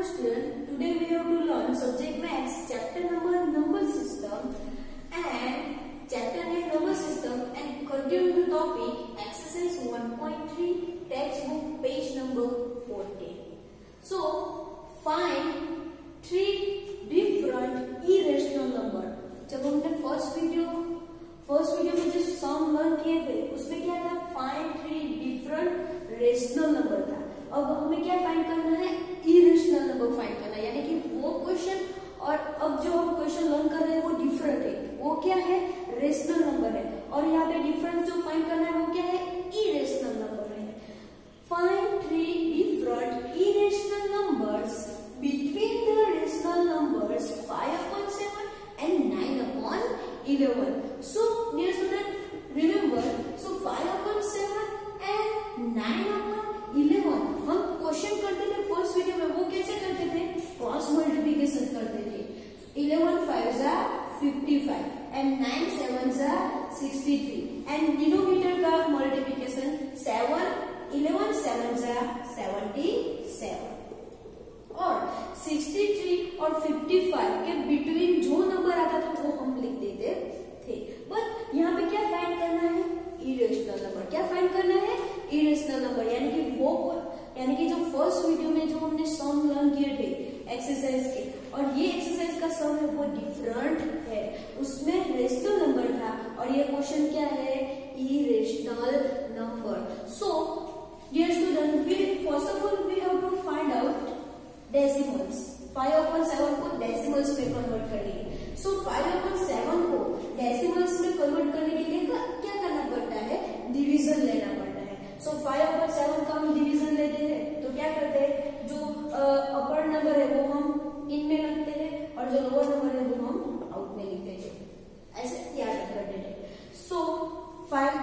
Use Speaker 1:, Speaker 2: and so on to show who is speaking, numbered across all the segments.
Speaker 1: student, today we have to learn subject maths chapter number system and chapter name number system and continue the topic exercise 1.3 textbook page number 14. So find three different irrational number. जब हमने first video में जो सम learn किए थे उसमें क्या था, find three different rational number था. अब हमें क्या फाइंड करना है, इरेशनल नंबर फाइंड करना है. यानी कि वो क्वेश्चन और अब जो हम क्वेश्चन लर्न कर रहे हैं वो डिफरेंट है. वो क्या है, रेशनल नंबर है. और यहाँ पे डिफरेंस जो फाइंड करना है वो क्या है, इरेशनल नंबर है. Find three different irrational numbers between the rational numbers 5/7 and 9/11. So dear student, remember, so 5/7 and 9/11 हम क्वेश्चन करते थे फर्स्ट वीडियो में. वो कैसे करते थे, क्रॉस मल्टीप्लिकेशन करते थे. 11 5s are 55 and 9 7s are 63 and denominator का मल्टीप्लिकेशन 7 11 7s are 77 और 63 और 55 के बिटवीन जो नंबर आता था वो हम लिख देते थे. बट यहाँ पे क्या फाइंड करना है, इरेशनल नंबर. क्या फाइंड करना है, इरेशनल नंबर. यानी कि जो फर्स्ट वीडियो में जो हमने सम लर्न किए थे एक्सरसाइज के, और ये एक्सरसाइज का सम है वो डिफरेंट है. उसमें रेशनल नंबर था और ये क्वेश्चन क्या है, irrational number. So dear student, first of all we have to find out decimals. 5/7 को डेसिमल्स में कन्वर्ट करेंगे. सो 5/7 को डेसिमल्स में कन्वर्ट करने के लिए क्या करना पड़ता है, डिवीजन लेना पड़ता है. सो 5/7 का हम डिवीजन लेते हैं तो क्या करते हैं, जो अपर नंबर है वो हम इन में रखते हैं और जो लोअर नंबर है वो हम आउट में लिखते हैं. ऐसे याद करते हैं. सो 5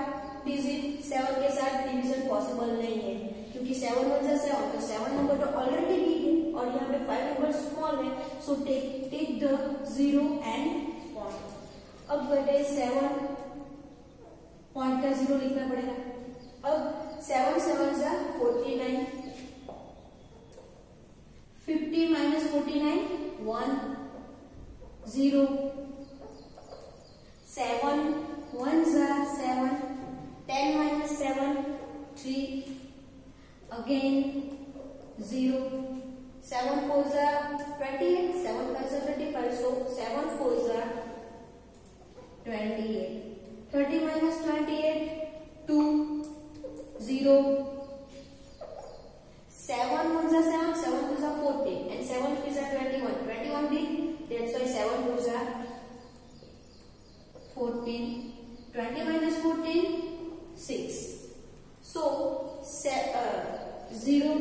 Speaker 1: डिजिट 7 के साथ डिवीजन पॉसिबल नहीं है क्योंकि 7 1 जा 7, तो 7 नंबर तो ऑलरेडी बिग है और यहाँ पे 5 नंबर स्मॉल है. So take the 0 and point. अब घटे 7 पॉइंट का 0 लिखना पड़ेगा. अब 7 7 जा 49, 50 माइनस 49 1 0, 7 1 जा 7, 10 minus 7 3, again 0, 7 4s are 28, 7 5s are 35, so 7 4s are 28. 30 minus 28 2 0, 7 1s are 7, 7 2s are 14 and 7 3s are 21. 21 big, that's why 7 2s are 14. 20 minus 14 6. So 0,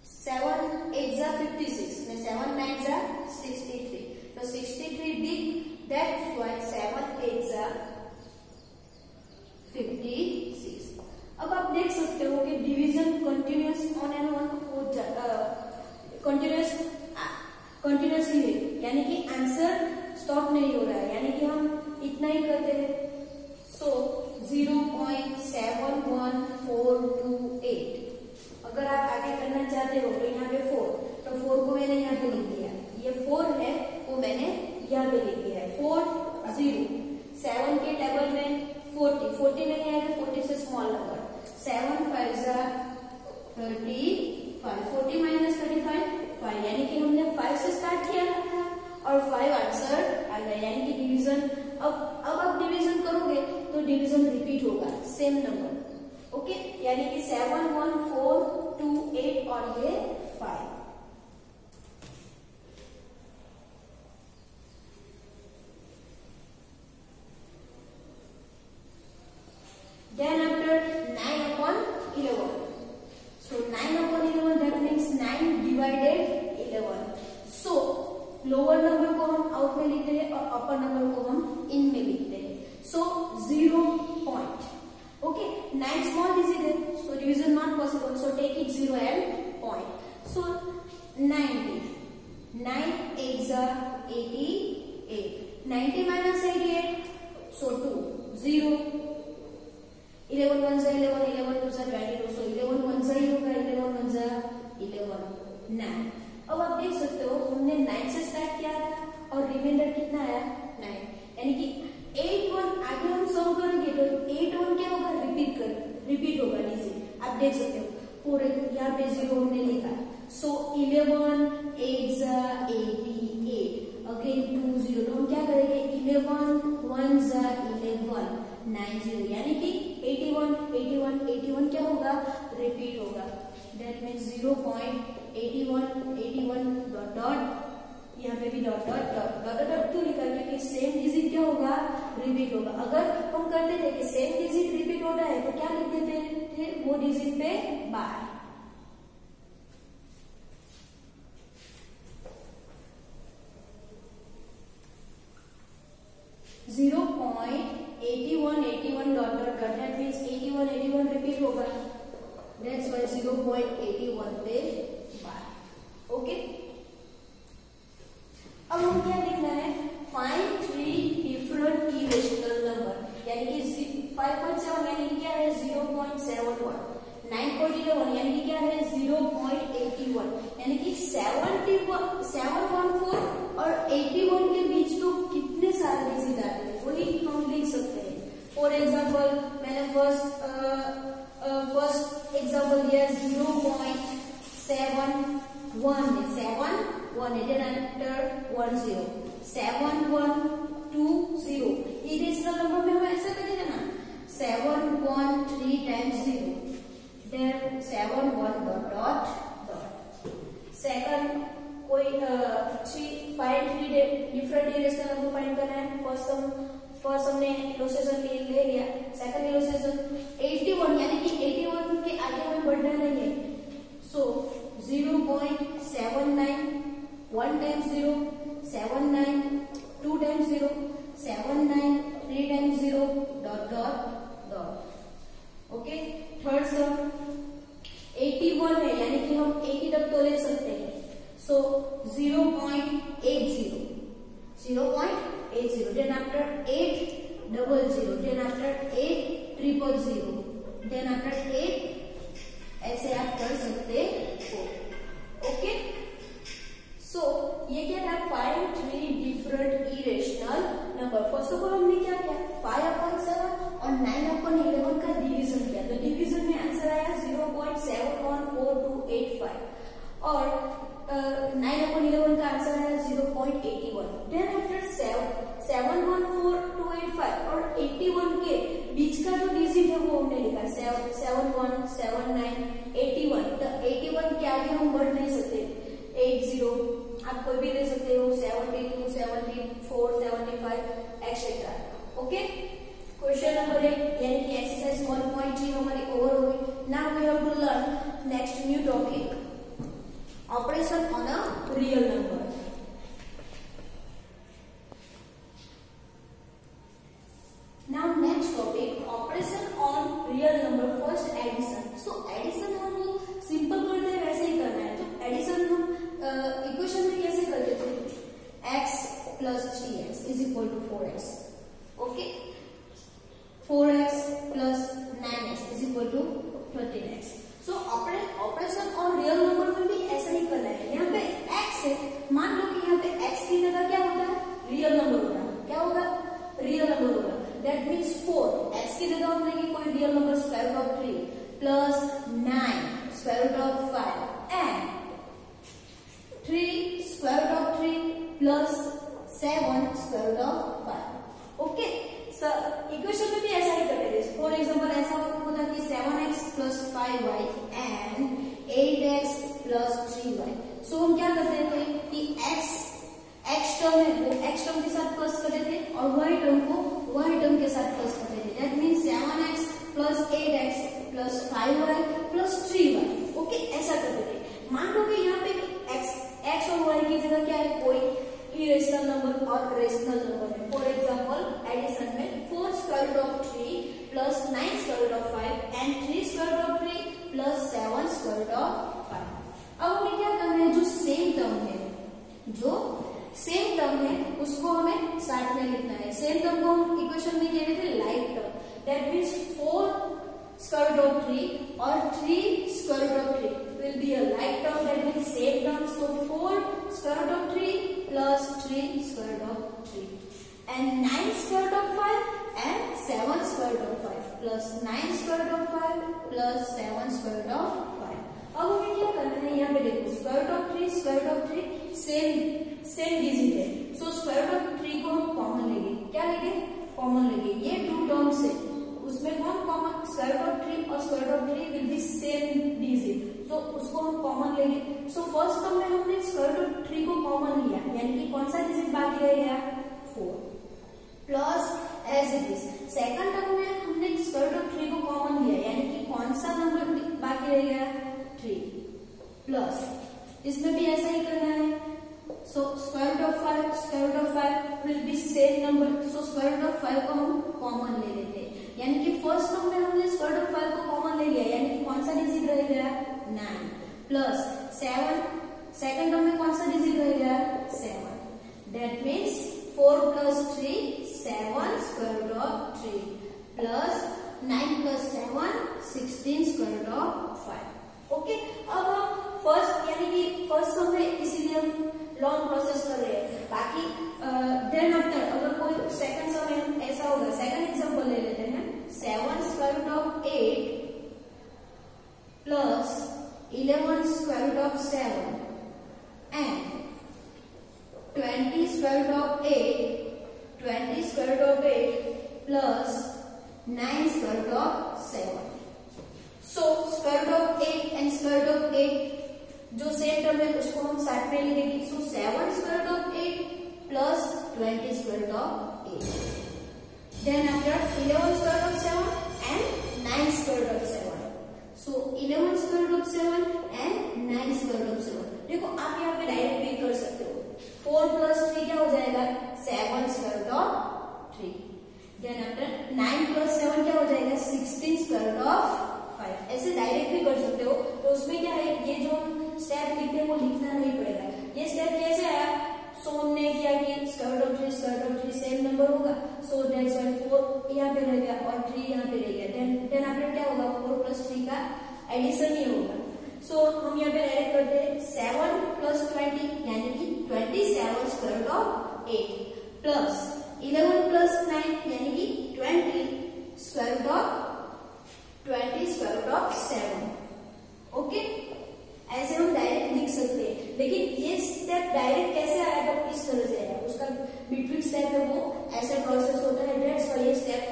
Speaker 1: 7 8s are 56 and 7 9s are 63. So 63 big, that's why 7 8s are 56. अब आप देख सकते हो कि division continuous on and on continuous ही है. यानी कि आंसर स्टॉप नहीं हो रहा है. यानी कि हम इतना ही करते हैं. सो 0.71428. अगर आप आगे करना चाहते हो तो यहाँ पे 4, तो 4 को मैंने यहाँ पे लिख दिया. ये 4 है वो मैंने यहाँ पे लिख दिया है. 4 0, 7 के टेबल में 40 नहीं आएगा, 40 से small number. 7 5s are 35, 40 minus 35 5. यानी कि हमने 5 से स्टार्ट किया था और 5 आंसर आ गया. यानी कि डिवीजन अब आप डिवीजन करोगे तो डिवीजन रिपीट होगा सेम नंबर. ओके, यानी कि 7 1 4 2 8 और ये 5. Then after 9/11. So 9/11, that means 9 divided 11. So lower number को हम आउट में लिखते हैं और अपर नंबर को हम इन में लिखते हैं. So 0 point. Okay, 9 small digit है, so division not possible, so take it 0 and point. So 90, 9 8s are 88, 90 minus 88, so 2 0, 11 1s are 11, 11 2s are 22, so 11 1s are 11 1s are 11. देख सकते हो पूरे यहाँ पे 0 हमने लिखा है। सो 11 8 88 अगेन 2 0, तो हम क्या करेंगे 11 1 11 90, यानी कि 81 81 81 क्या होगा रिपीट होगा। दैट मीन्स 0.81 81 डॉट डॉट, यहाँ पे भी dot dot dot dot dot क्यों लिखा है क्योंकि सेम डिजिट क्या होगा रिपीट होगा। अगर हम करते थे कि सेम डिजिट रिपीट होता है तो क्या लिख देते थे वो डिजिट पे बार। Zero point 81 81 dot dot dot, that means 81 81 repeat होगा। दैट्स व्हाई 0.81 पे बार। ओके, अब हम क्या लिखना है फाइंड 3 डिफरेंट इरेशनल नंबर, यानी कि 5.7 यानी कि क्या है 0.71, 9.11 यानी कि क्या है 0.81, यानी कि 714 और 81 के बीच तो कितने सारे डिजिट आते हैं वही हम लिख सकते हैं। फॉर एग्जाम्पल मैंने फर्स्ट एग्जाम्पल दिया 0.71 then after 10 7120, इरेशनल नंबर में हम ऐसा करेंगे ना 713 times 0 then 71 dot dot dot। Second कोई 3 डिफरेंट इरेशनल नंबर फाइंड करना है। फर्स्ट हमने इलोस्ट्रेशन ले लिया। सेकंड इलोस्ट्रेशन 81 यानी कि 81 के आगे हमें बढ़ना नहीं है। सो 0.79 1 times 0 79 2 times 0 79 3 times 0 dot dot dot। Okay, third सम 81 है यानी कि हम 80 तक तो ले सकते हैं। सो 0.80 then after 800 then after 800 then after 8 ऐसे आप कर सकते हो। ओके, सो ये क्या था find 3 different irrational number. First of all हमने क्या किया 5/7 और 9/11 का डिवीजन किया, तो डिवीजन में आंसर आया 0.714285 और 9/11 का आंसर आया 0.81। देन आफ्टर 714285 और 81 के बीच का जो डिजिट है वो हमने लिखा 71 79 81, तो 81 के आगे हम बढ़ नहीं सकते 80, आप कोई भी ले सकते हो 72 74 75 एक्सेट्रा। ओके, क्वेश्चन नंबर 8 यानी कि एक्सरसाइज 1.3 हमारी ओवर हो गई। Now we have to learn next new topic operation on a real number. Now next topic operation on real number. First addition. So addition हम सिंपल करते हैं वैसे ही करना है। तो एडिशन हम इक्वेशन में कैसे करते थे x plus 3x is equal to 4x। Okay, 4x plus 9x is equal to 13x। So operation on real number में भी ऐसा ही करना है। यहाँ पे x है, मान लो कि यहाँ पे x की जगह क्या होता है रियल नंबर होगा। क्या होगा रियल नंबर होगा। दैट मीन्स 4 x की जगह हम लेंगे कोई real number square root of 3 plus 9 square root of 5 and 3 square root of 3 plus 7 square root of 5। Okay, equation में भी ऐसा ही करते थे। फॉर एग्जाम्पल ऐसा होता कि 7x plus 5y and 8x plus 3y। सो हम क्या करते थे कि x टर्म है वो x टर्म के साथ प्लस करते थे और y टर्म को y टर्म के साथ प्लस करते थे। That means 7x plus 8x plus 5y plus 3y। Okay, ऐसा करते थे। मान लो कि यहाँ पे x और y की जगह क्या है कोई इरेशनल नंबर और रेशनल नंबर है। फॉर एग्जाम्पल एडिशन में 4 square root of 3 plus 9 square root of 5 and 3 square root of 3 plus 7 square root of 5। अब हमें क्या करना है जो सेम टर्म है उसको हमें साथ में लिखना है। सेम टर्म को हम इक्वेशन में कह रहे थे like term. That means 4 square root of 3 और 3 square root of 3 will be a like term, that means same term. So 4 square root of 3 plus 3 square root of 3 and 9 square root of 5 and 7 square root of 5 plus 9 square root of 5 plus 7 square same digit है, so square root of 3 को हम common लेंगे। क्या लेंगे? Common लेंगे। ये to terms है, उसमें कौन कॉमन? स्क्वायर रूट ऑफ 3 और square root of 3 will be same digit, तो उसको हम कॉमन लेंगे। सो फर्स्ट टर्म में हमने स्क्वायर रूट ऑफ 3 को कॉमन लिया, यानी कि कौन सा डिजिट बाकी रह गया? 4 plus as it is. Second term में हमने स्क्वायर रूट ऑफ 3 को कॉमन लिया, यानी कि कौन सा नंबर बाकी रह गया? 3 प्लस, इसमें भी ऐसा ही करना है। So square root of 5 will be same number, so square root of 5 को हम कॉमन ले लेते हैं, यानी कि फर्स्ट टर्म में हमने स्क्वायर रूट ऑफ 5 को कॉमन ले लिया, यानी कि कौन सा डिजिट रह गया? 9 प्लस 7। सेकंड टर्म में कौन सा डिजिट रह गया? 7। That means 4 plus 3 7 square root of 3 plus 9 plus 7 16 square root of 5। Okay, अब हम फर्स्ट यानी कि फर्स्ट टर्म में इसीलिए हम लॉन्ग प्रोसेस कर रहे हैं। बाकी देन आफ्टर अगर कोई सेकंड सम में ऐसा होगा, सेकंड एग्जांपल ले लेते हैं। 7 square root of 8 plus 11 square root of 7 and 20 square root of 8 plus 9 square root of 7। So square root of 8 and square root of 8 जो सेम टर्म है उसको हम साथ में लिखेंगे। So 7 square root of 8 plus 20 square root of 8। Then after 11 square root of 7 and 9 square root of 7। So 11 square root of 7 and 9 square root of 7। देखो आप यहाँ पे डायरेक्ट भी कर सकते हो। 4 प्लस 3 क्या हो जाएगा? 7 square root of 3। Then after 9 plus 7 क्या हो जाएगा? 16 स्क्वायर रूट ऑफ 5। ऐसे डायरेक्ट भी कर सकते हो। तो उसमें क्या है, ये जो स्टेप लिखते हैं वो लिखना नहीं पड़ेगा। ये स्टेप कैसे आया? सो हमने क्या कि square root of 3 same number होगा, सो दैट्स व्हाई 4 यहाँ पे रह गया और 3 यहाँ पे रह गया। देन आफ्टर क्या होगा? 4 प्लस 3 का एडिशन ही होगा। सो हम यहाँ पे डायरेक्ट करते हैं 7 प्लस 20 यानी कि 27 square root of 8 plus 11 plus 9 यानी कि 20 स्क्वायर रूट ऑफ 7। ओके, ऐसे हम डायरेक्ट लिख सकते हैं, लेकिन ये स्टेप डायरेक्ट कैसे आया? तो इस तरह से आया। उसका बिटवीन स्टेप है वो ऐसे प्रोसेस होता है, दैट्स व्हाई ये स्टेप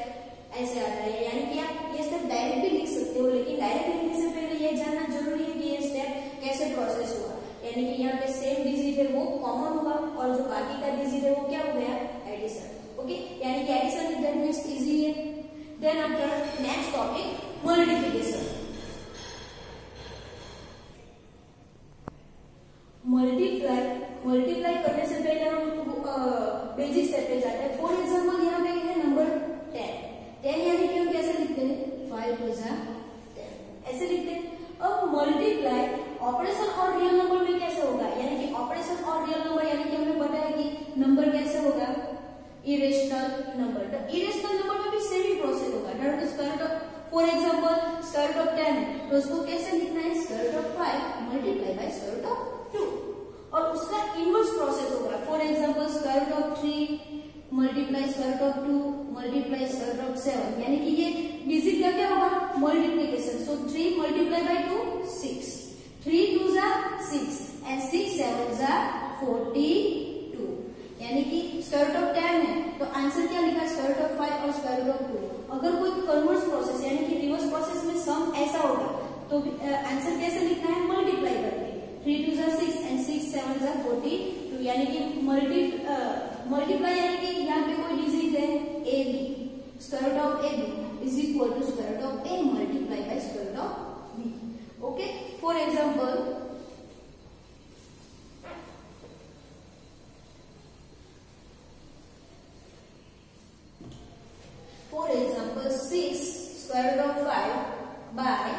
Speaker 1: ऐसे आता है। यानी कि आप ये स्टेप डायरेक्ट भी लिख सकते हो, लेकिन डायरेक्ट लिखने से पहले ये जानना जरूरी है कि ये स्टेप कैसे प्रोसेस हुआ। यानी कि यहाँ पे सेम डिजिट है वो कॉमन हुआ और जो बाकी का डिजिट है वो क्या हो गया? एडिशन। ओके, यानी कि एडिशन दैट मींस इजी है। Then after next topic multiplication. Multiply करने से पहले हम बेसिक स्टेप पे जाते हैं। फॉर एग्जांपल यहाँ पे है नंबर 10 यानी कि हम कैसे लिखते हैं? 5 + 10 ऐसे लिखते हैं। अब मल्टीप्लाई ऑपरेशन और रियल नंबर में कैसे होगा? यानी कि ऑपरेशन और रियल नंबर यानी कि हमें पता है कि नंबर कैसे होगा? Irrational number. तो इरेशनल नंबर में भी सेम ही प्रोसेस होगा। That is square root of, for example square root of 10 तो उसको कैसे लिखना है? Square root of 5 multiply by square root of 2 और उसका इनवर्स प्रोसेस होगा। For example square root of 3 multiply square root of 2 multiply square root of 7 यानी कि ये डिजिट का क्या होगा? Multiplication. So 3 multiply bye 2 6, 3 2 = 6 and 6 7 = 42 यानी कि स्क्वायर रूट ऑफ 10 है तो आंसर क्या लिखा? स्क्वायर रूट ऑफ 5 और स्क्वायर रूट ऑफ 2। अगर कोई कन्वर्स प्रोसेस यानी कि रिवर्स प्रोसेस में सम ऐसा होगा तो आंसर कैसे लिखना है? मल्टीप्लाई करके 3 2 = 6 एंड 6 7 = 42 यानी कि मल्टीप्लाई यानी कि यहाँ पे कोई डिजिट है A B, square root of A B is equal to square root of A multiply by square root of B. Okay, for example For example, 6 square root of 5 by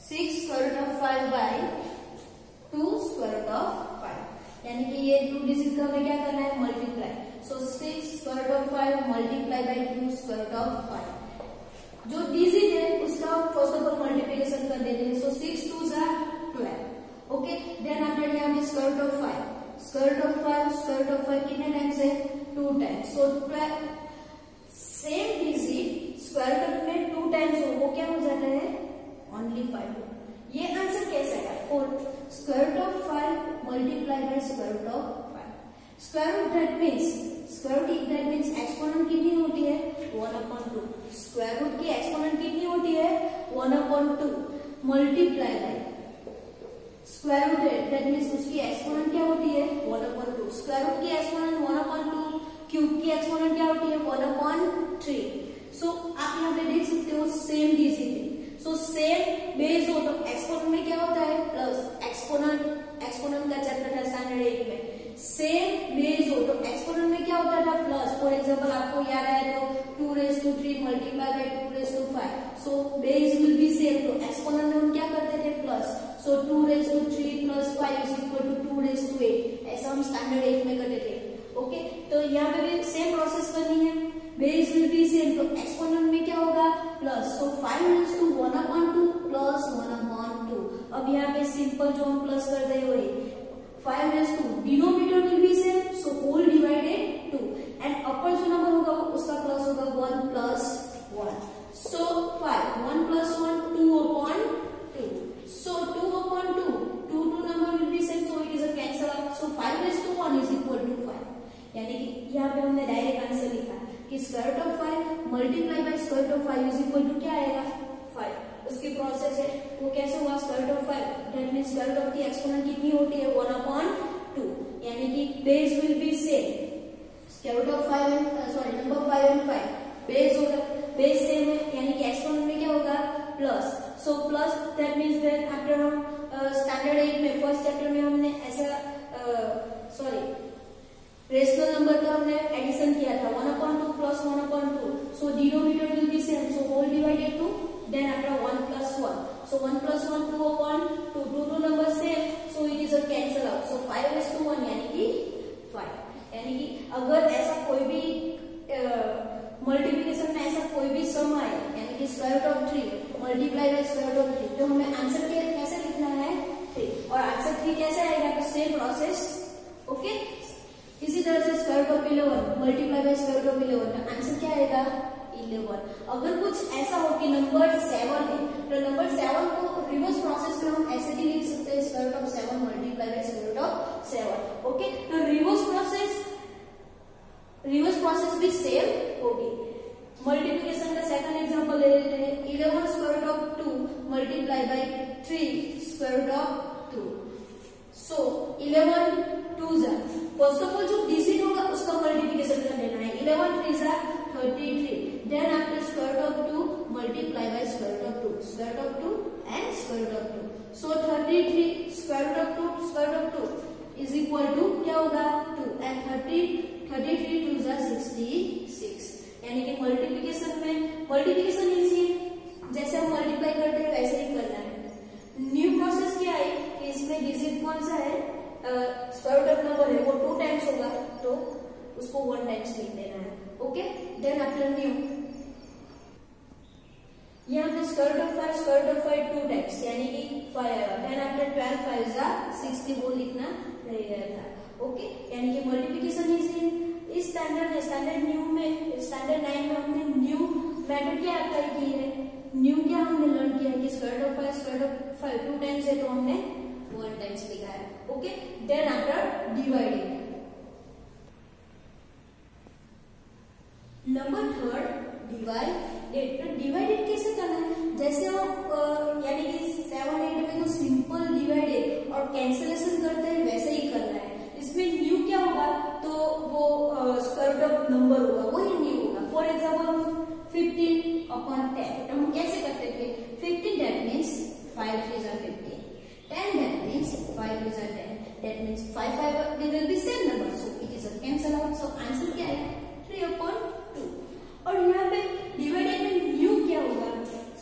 Speaker 1: 6 square root of 5 by 2 square root of 5 यानी कि ये 2 digit का हमें क्या करना है? Multiply. So 6 square root of 5 multiply bye 2 square root of 5। जो digit है उसका फर्स्ट ऑफ ऑल मल्टीप्लिकेशन कर देते हैं। सो 6 2 = 12। ओके, देन आफ्टर यहाँ पे square root of 5 square root of 5 कितने टाइम्स है? 2 times. So 12 same digit square root में 2 टाइम्स हो वो क्या हो जाता है? ओनली 5। ये आंसर कैसे आया? 4. Square root of 5 multiplied by square root of 5. Square root that means exponent कितनी होती है 1/2. स्क्वायर रूट की एक्सपोनेंट कितनी होती है 1/2 multiply by square root that means उसकी एक्सपोनेंट क्या होती है 1/2. स्क्वायर रूट की एक्सपोनेंट 1/2, क्यूब की एक्सपोनेंट क्या होती है 1/3. सो आप यहाँ पे देख सकते हो same digit. So same base हो तो एक्सपोनेंट में क्या होता है प्लस. एक्सपोनेंट का चैप्टर था स्टैंडर्ड 8 में. सेम बेस हो तो एक्सपोनेंट में क्या होता था प्लस. फॉर एग्जांपल आपको याद आए तो 2�3 multiply by 2⁵. So base will be same. तो एक्सपोनेंट में हम क्या करते थे प्लस. सो 2�3 + 5 = 2�8. ऐसा हम स्टैंडर्ड 8 में करते थे. ओके, तो यहाँ पे भी सेम प्रोसेस करनी है. Base will be same. तो एक्सपोनेंट में क्या होगा प्लस. सो 5 × 1/2 + 1/2. अब यहाँ पे सिंपल जो हम प्लस कर दे वही 5 × 2. Denominator will be same. So whole divided 2 and upper जो नंबर होगा उसका प्लस होगा 1 + 1. सो 5 1 + 1 2/2. सो 2/2 2 number will be same. So it is a cancel out. So 5 × 1 = 5. यानी कि यहाँ पे हमने डायरेक्ट आंसर लिखा कि square root of 5 multiply by square root of 5 = क्या आएगा 5. उसकी प्रोसेस है वो कैसे हुआ square root of 5 that means square root of की एक्सपोनेंट कितनी होती है 1/2. यानी कि base will be same. Square root of 5 number 5 and 5 base होगा. बेस सेम है यानी कि एक्सपोनेंट में क्या होगा plus. So plus that means that after हम स्टैंडर्ड 8 में फर्स्ट चैप्टर में हमने ऐसा रेशनल नंबर का हमने एडिशन किया था 1/2 + 1/2. So denominator will be same. So whole divided 2 then after 1 + 1. So 1 + 1 2/2. 2 number same. So it is a cancel out. So 5 × 1 यानी कि 5. यानी कि अगर ऐसा कोई भी मल्टीप्लिकेशन में ऐसा कोई भी सम आए यानी कि square root of 3 multiply by square root of 3 तो हमें आंसर कैसे लिखना है 3 और आंसर 3 कैसे आएगा तो सेम प्रोसेस. ओके, इसी तरह से square root of 11 multiply by square root of 11 तो आंसर क्या आएगा 11. अगर कुछ ऐसा हो कि नंबर 7 है तो नंबर 7 को रिवर्स प्रोसेस में हम ऐसे भी लिख सकते हैं square root of 7 multiply by square root of 7. Okay, तो रिवर्स प्रोसेस भी सेम होगी. मल्टीप्लिकेशन का सेकंड एग्जांपल ले लेते हैं. 11 square root of 2 multiply by 3 square root of 2. So 11 2s first of all जो डिजिट होगा उसका मल्टीप्लिकेशन कर लेना है. 11 3s 33. Then after square root of 2 multiply by square root of 2 square root of 2 and square root of 2. So 33 square root of 2 square root of 2 is equal to क्या होगा 2 and 33 2s 66. यानी कि multiplication easy जैसे हम multiply करते हैं वैसे ही करना है. न्यू प्रोसेस क्या है कि इसमें डिजिट कौन सा है स्क्वायर रूट ऑफ नंबर है वो 2 टाइम्स होगा तो उसको 1 टाइम्स लिख देना है. ओके, देन आफ्टर न्यू यहाँ पे स्क्वायर रूट ऑफ 5 2 टाइम्स यानी कि 5 आएगा. देन आफ्टर 12 5s 60 वो लिखना रह गया था. ओके, यानी कि मल्टीप्लिकेशन इजी. इस स्टैंडर्ड 9 में हमने न्यू मेथड क्या अप्लाई की है. न्यू क्या हमने लर्न किया है कि स्क्वायर रूट ऑफ 5 2 टाइम्स है तो हमने 1 टाइम्स लिखा है. Okay, then after dividing number 3 divided. तो डिवाइडेड कैसे करना है जैसे हम यानी कि 7 8 में जो सिंपल डिवाइडेड और कैंसिलेशन करते हैं वैसे ही करना है. इसमें न्यू क्या होगा तो वो स्क्वायर रूट ऑफ नंबर होगा वही न्यू होगा. फॉर एग्जांपल 15/10 हम कैसे करते थे 15 that means 5 3s 15. 10 that means 5 is a 10. That means 5 they will be same number. So it is a cancel out. So answer क्या है 3/2. और यहाँ पे डिवाइडेड में न्यू क्या होगा.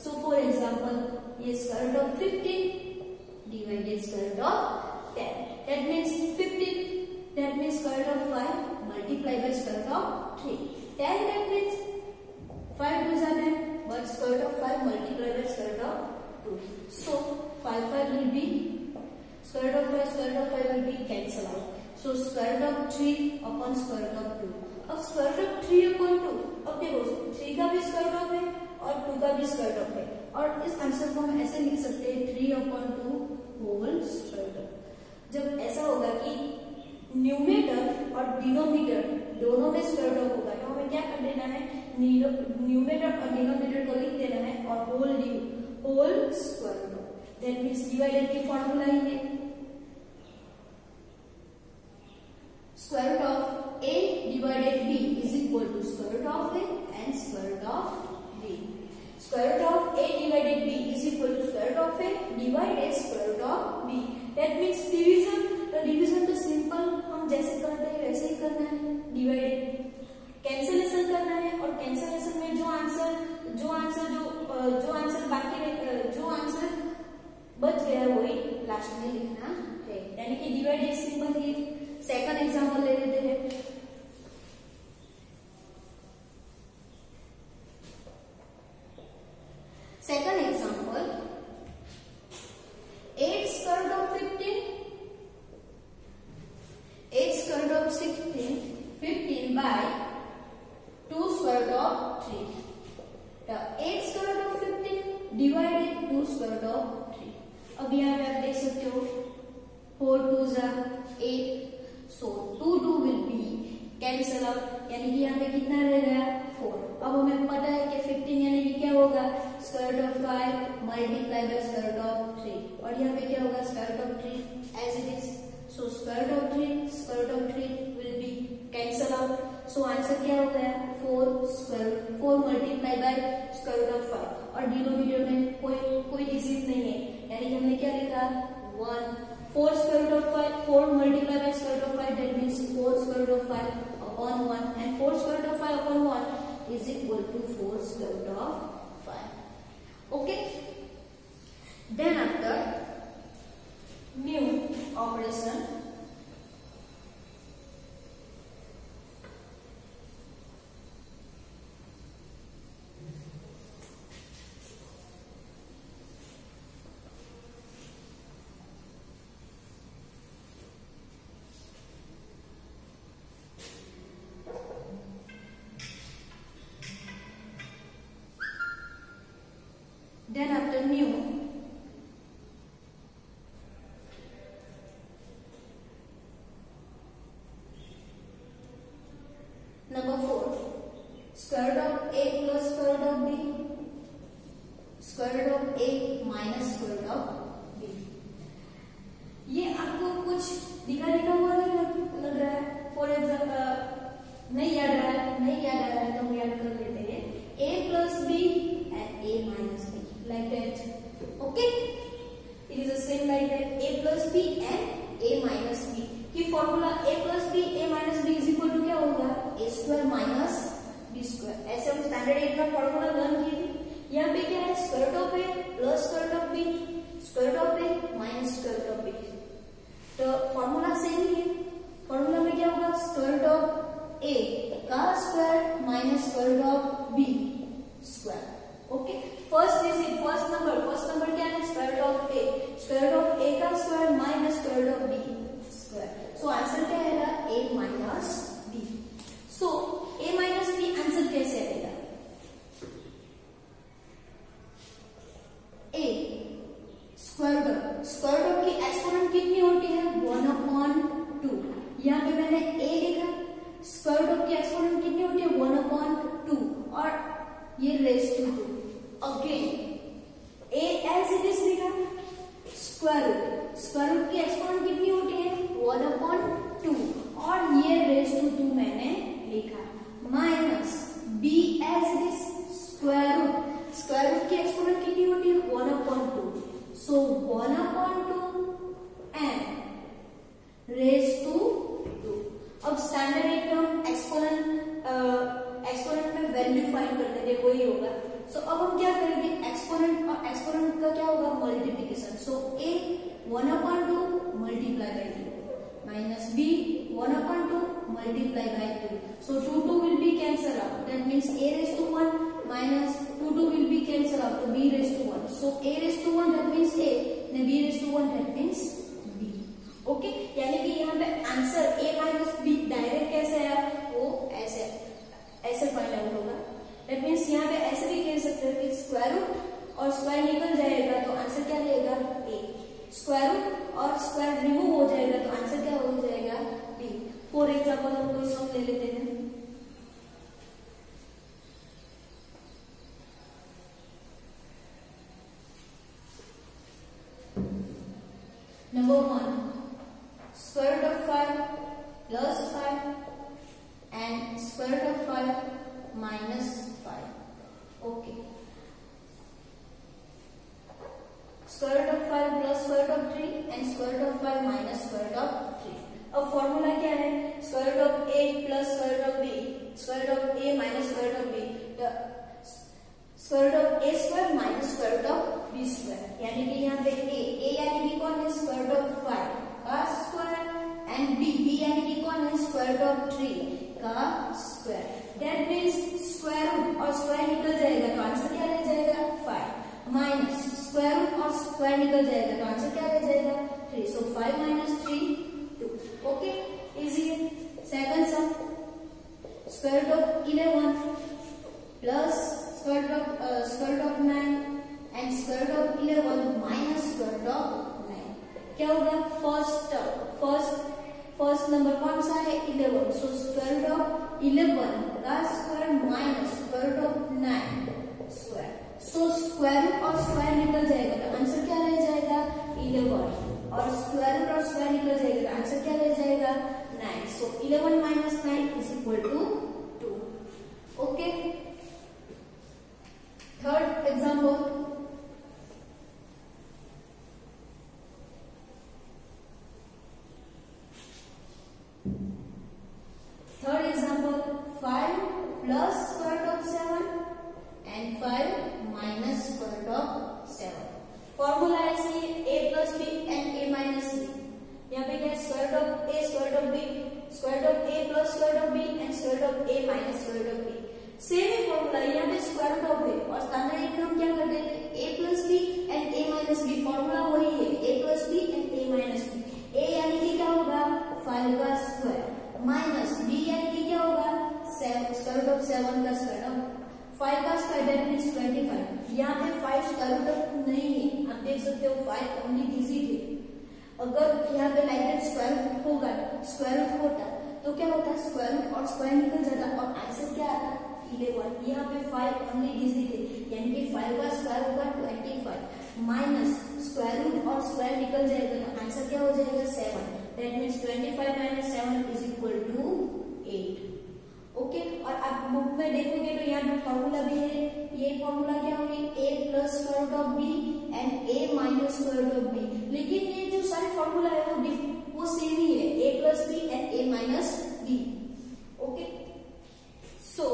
Speaker 1: So for example ये square root of 15 divided square root of 10. That means 15 that means square root of 5 multiplied by square root of 3. 10 that means 5 2s are 10 but square root of 5 multiplied by square root of 2. So 5 will be square root of 5 will be cancel out. So square root of 3 upon square root of 2. अब square root of 3/2 अब देखो 3 का भी square root है और 2 का भी square root है और इस आंसर को हम ऐसे लिख सकते हैं 3/2 होल स्क्वायर रूट। जब ऐसा होगा कि न्यूमेटर और डिनोमिनेटर दोनों में स्क्वायर रूट होगा तो हमें क्या कर देना है, न्यूमेटर और डिनोमिनेटर को लिख देना है और whole square root. That means divided की फॉर्मूला ही है square root of a divided b is equal to square root of a and square root of b। Square root of a divided b is equal to square root of a divided square root of b। That means division, तो division तो simple हम जैसे करते हैं वैसे ही करना है, divided cancellation करना है और कैंसिलेशन में जो आंसर बच गया वही लास्ट में लिखना है, यानी कि डिवाइडेड सिंपल ही। सेकंड एग्जांपल ले लेते हैं। Second example 8 square root of 15 by 2 square root of 3. The 8 square root of 15 divided 2 square root of 3. अब यहाँ पे आप देख सकते हो 4 2s are 8, so 2 will be cancel out, यानी कि यहाँ पे कितना रहेगा 4। अब हमें पता है कि 15 यानी कि क्या होगा square root of 5 multiply by square root of 3 और यहाँ पे क्या होगा square root of 3 as it is, so square root of 3 will be cancel out, so answer क्या हो गया 4 multiply by square root of 5 और डिनोमिनेटर में कोई डिजिट नहीं है, यानी कि हमने क्या लिखा 1 4 square root of 5 4 multiply by square root of 5 that means 4 square root of 5 upon 1 and 4 square root of 5 upon 1 is equal to 4 square root of 5. Okay, then after new operation, then after new number 4 square root of a plus square root of b, square root of a minus square root of b। ये आपको कुछ दिखा हुआ नहीं लग रहा है, for example नहीं याद आ रहा है तो हम याद कर लेते हैं a plus b and a minus b like that. Okay, it is the same like that, a plus b and a minus b की formula a plus b a minus b is equal to क्या होगा a square minus b square। ऐसे हम standard 8 का formula learn किए थे। यहाँ पे क्या है square root of a plus square root of b square root of a minus square root of b, तो फॉर्मूला सेम ही है। फॉर्मूला में क्या होगा स्क्वायर रूट ऑफ a का square minus square root of b square. Okay, first number क्या है square root of a का square minus square root of b square, so answer क्या आएगा a माइनस b। सो a माइनस b आंसर कैसे आएगा, a square root की exponent कितनी होती है 1/2, यहाँ पे मैंने a लिखा, स्क्वायर रूट की एक्सपोनेंट कितनी होती है 1/2 और ये raise to 2। Again a as it is लिखा, स्क्वायर रूट की एक्सपोनेंट कितनी होती है 1/2 और ये रेज टू 2 मैंने लिखा, minus b as it is square root की एक्सपोनेंट कितनी होती है 1/2, सो 1/2 एंड रेज टू 2। अब स्टैंडर्ड एक हम एक्सपोनेंट में वैल्यू फाइंड करते थे वही होगा, सो अब हम क्या करेंगे एक्सपोनेंट और एक्सपोनेंट का क्या होगा multiplication, so a 1/2 multiply bye 2 minus b 1/2 multiply bye 2, so 2 will be cancel out, that means a raised to 1 minus 2 will be cancel out, so b raised to 1, so a raised to 1 that means a and b raised to 1 that means b। Okay, यानी कि यहाँ पे answer a minus b direct कैसे आया वो ऐसे find out होगा। That means यहाँ पे ऐसे भी कह सकते हो कि स्क्वायर रूट और स्क्वायर निकल जाएगा तो आंसर क्या रहेगा a। स्क्वायर रूट और स्क्वायर रिमूव हो जाएगा तो आंसर क्या हो जाएगा बी। फॉर एग्जाम्पल हम कोई सम ले लेते हैं। Number 1, square root of 5 plus 5 and square root of 5 minus 5। Okay, square root of 5 plus square root of 3 and square root of 5 minus square root of 3। अब फॉर्मूला क्या है, square root of a plus square root of b, square root of a minus square root of b, square root of a square minus square root of b square. यानी कि यहाँ पे a यानी कि कौन है, स्क्वायर रूट ऑफ 5 का square and b यानी कि कौन है, स्क्वायर रूट ऑफ 3 का square. That means square root और स्क्वायर निकल जाएगा तो आंसर क्या रह जाएगा 5 माइनस स्क्वायर रूट और स्क्वायर निकल जाएगा तो आंसर क्या रह जाएगा 3। So 5 minus 3 2। ओके, इजी है। Second sum, square root of 11 plus square root of 9 and square root of 11 minus square root of 9। क्या होगा, फर्स्ट नंबर कौन सा है 11, सो स्क्वायर रूट ऑफ 11 का square minus square root of 9 square. So square root और square निकल जाएगा तो आंसर क्या रह जाएगा 11 और स्क्वायर रूट और स्क्वायर निकल जाएगा तो आंसर क्या रह जाएगा 9। So 11 minus 9 is equal to 2। Okay, third example, third example 5 plus square root of 7 and 5 minus square root of 7। Formula ऐसे a plus B and a minus B. यहाँ पे क्या है, square root of a square root of b, square root of a plus square root of b and square root of a minus square root of b। Same he formula यहाँ पे square root of a और standard हम क्या कर देते हैं a plus b and a minus b। Formula वही है a plus b and a minus b। a यानी कि क्या होगा 5 का स्क्वायर माइनस b यानी कि क्या होगा स्क्वायर रूट ऑफ 7 का स्क्वायर, 5 का स्क्वायर दैट मींस 25। यहाँ पे 5 स्क्वायर रूट ऑफ नहीं है, आप देख सकते हो 5 ओनली डिजिट है। अगर यहाँ पे लाइक स्क्वायर रूट होगा, स्क्वायर रूट होता तो क्या होता, स्क्वायर रूट और स्क्वायर निकल जाता और आंसर क्या आता 11। यहाँ पे 5 ओनली डिजिट है यानी कि 5 का स्क्वायर होगा 25 माइनस स्क्वायर रूट और स्क्वायर निकल जाएगा तो आंसर क्या हो जाएगा 7। That means 25 minus 7 is equal to 8। Okay, और आप बुक में देखोगे तो यहाँ पे फॉर्मूला भी है। ये फॉर्मूला क्या होगी a plus square root of b and a minus square root of b। लेकिन ये जो सारे फॉर्मूला है वो सेम ही है, a plus b and a minus b। Okay, so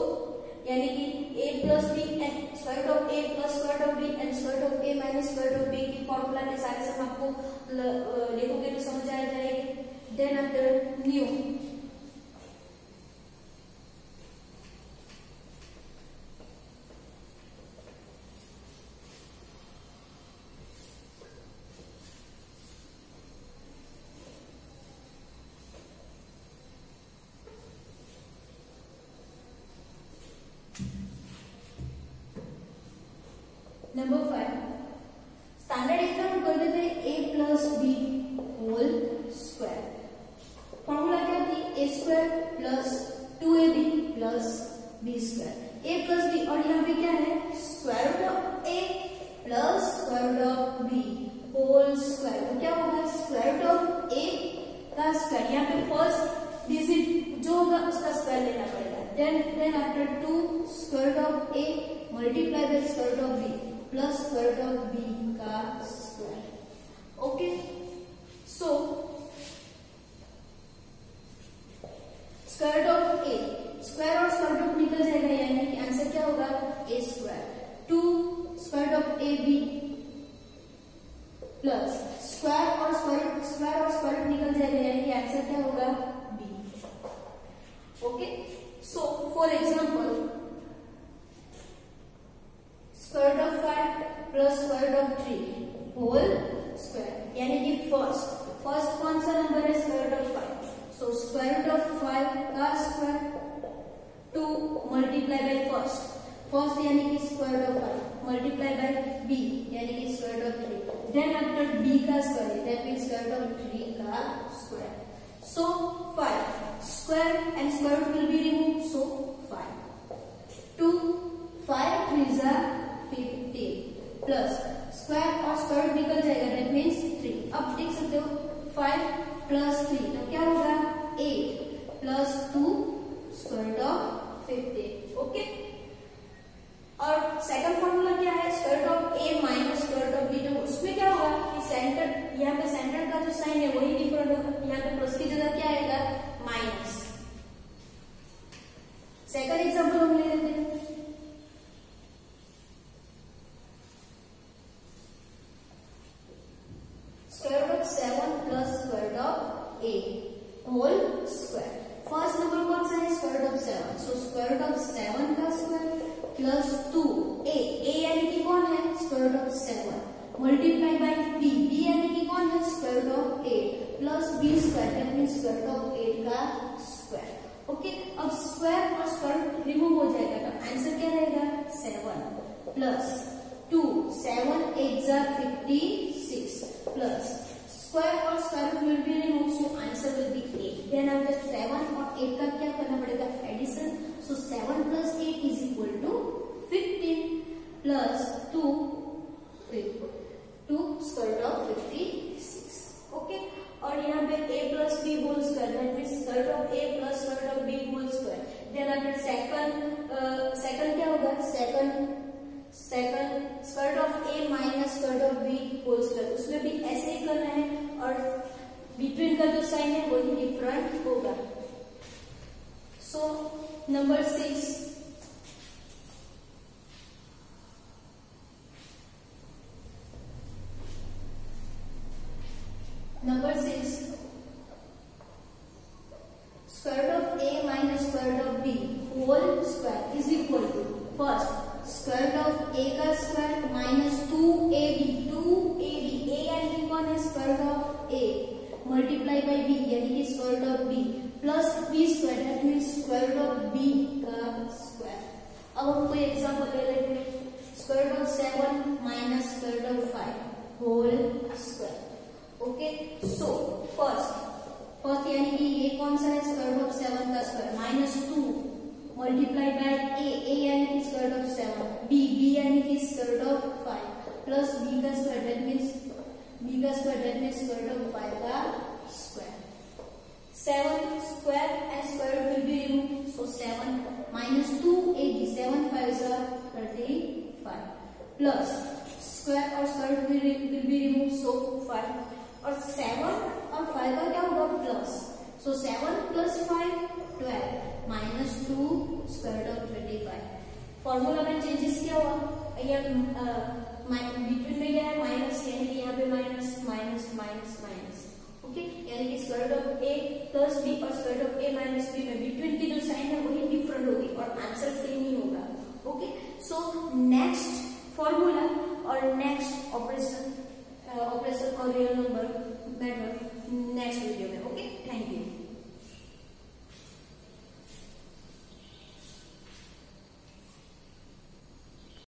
Speaker 1: यानी कि a plus b and square root of a plus square root of b and square root of a minus square root of b की formula के सारे सब आपको देखोगे तो समझ आ जाएगी। Then after new, number 5 standard exam कर देते हैं a plus B whole square. Formula क्या थी a square plus 2ab plus b square. a plus b और यहाँ पे क्या है square root of a plus square root of b whole square. तो क्या होगा स्क्वायर रूट ऑफ a का स्क्वायर, यहाँ पे फर्स्ट डिजिट जो होगा उसका स्क्वायर लेना पड़ेगा। Then after 2 square root of a multiply by square root of b plus square root of b का square. Okay, so square root of a, square और स्क्वायर रूट निकल जाएगा यानी कि आंसर क्या होगा a square. 2 square root of ab plus square और square root निकल जाएगा यानी कि आंसर क्या होगा b। Okay, so for example square root of 5 plus square root of 3 whole square यानी कि फर्स्ट कौन सा नंबर है square root of 5। So square root of 5 का स्क्वायर 2 मल्टीप्लाई बाय फर्स्ट यानी कि square root of 5 multiply multiply by b यानी कि square root of 3, then after b का square that means square root of 3 का square. So 5 square and square root will be removed, so 5. 2 5 3s are 15 plus square और square root निकल जाएगा that means 3. अब देख सकते हो 5 plus 3 तो क्या होगा 8 plus 2 square root of 15. Okay, और सेकंड फॉर्मूला क्या है square root of a minus square root of b. तो उसमें क्या होगा कि सेंटर, यहाँ पे सेंटर का जो साइन है वही डिफरेंट होगा, यहाँ पे प्लस की जगह क्या आएगा माइनस. सेकंड एग्जांपल हम ले लेते हैं. Square root of 7 plus square root of a whole square. First number कौन सा है square root of 7, so square root of 7 का स्क्वायर प्लस 2 a यानी कि कौन है square root of 7 multiply by b यानी कि कौन है square root of 8 plus b square that means square root of 8 का स्क्वायर. ओके, अब स्क्वायर और स्क्वायर रिमूव हो जाएगा तो आंसर क्या रहेगा 7 प्लस 2 7 8 are 56 प्लस स्क्वायर और square root will be remove, so answer will be 8. Then after 7 और 8 का क्या करना पड़ेगा addition, so 7 plus 8 is equal to 15 plus 2 square root of 56. Okay, और यहाँ पे a plus b whole square that means square root of a plus square root of b whole square. Then after second क्या होगा second square root of a minus square root of b whole square. उसमें भी ऐसे ही करना है और between का जो साइन है वही डिफरेंट होगा. So number 6 square root of a minus square root of b whole square is equal to first square root of a का स्क्वायर माइनस 2ab a यानी कि कौन है square root of a multiply by b यानी कि square root of b plus b square that means square root of b का square. अब हम कोई एग्जांपल ले लेते हैं. Square root of 7 minus square root of 5 whole square. Okay, so first यानी कि ये कौन सा है स्क्वायर रूट ऑफ 7 का square minus 2 multiply bye a यानी कि स्क्वायर रूट ऑफ 7 b यानी कि square root of 5 plus b का square that means square root of 5 का square. 7 square and square root will be remove, so 7 minus 2ab 7 5s are 35 plus square और square root will be remove, so 5 और 7 और 5 का क्या होगा plus, so 7 plus 5 12 minus 2 square root of 25. Formula में changes क्या हुआ, बिटवीन में क्या है माइनस यानी कि यहाँ पे minus minus minus minus. Okay, यानी कि square root of a plus b और square root of a minus b में बिटवीन की जो साइन है वही डिफरेंट होगी और आंसर सेम ही होगा. ओके, सो नेक्स्ट फॉर्मूला और नेक्स्ट ऑपरेशन और real number method next video में. Okay, thank you.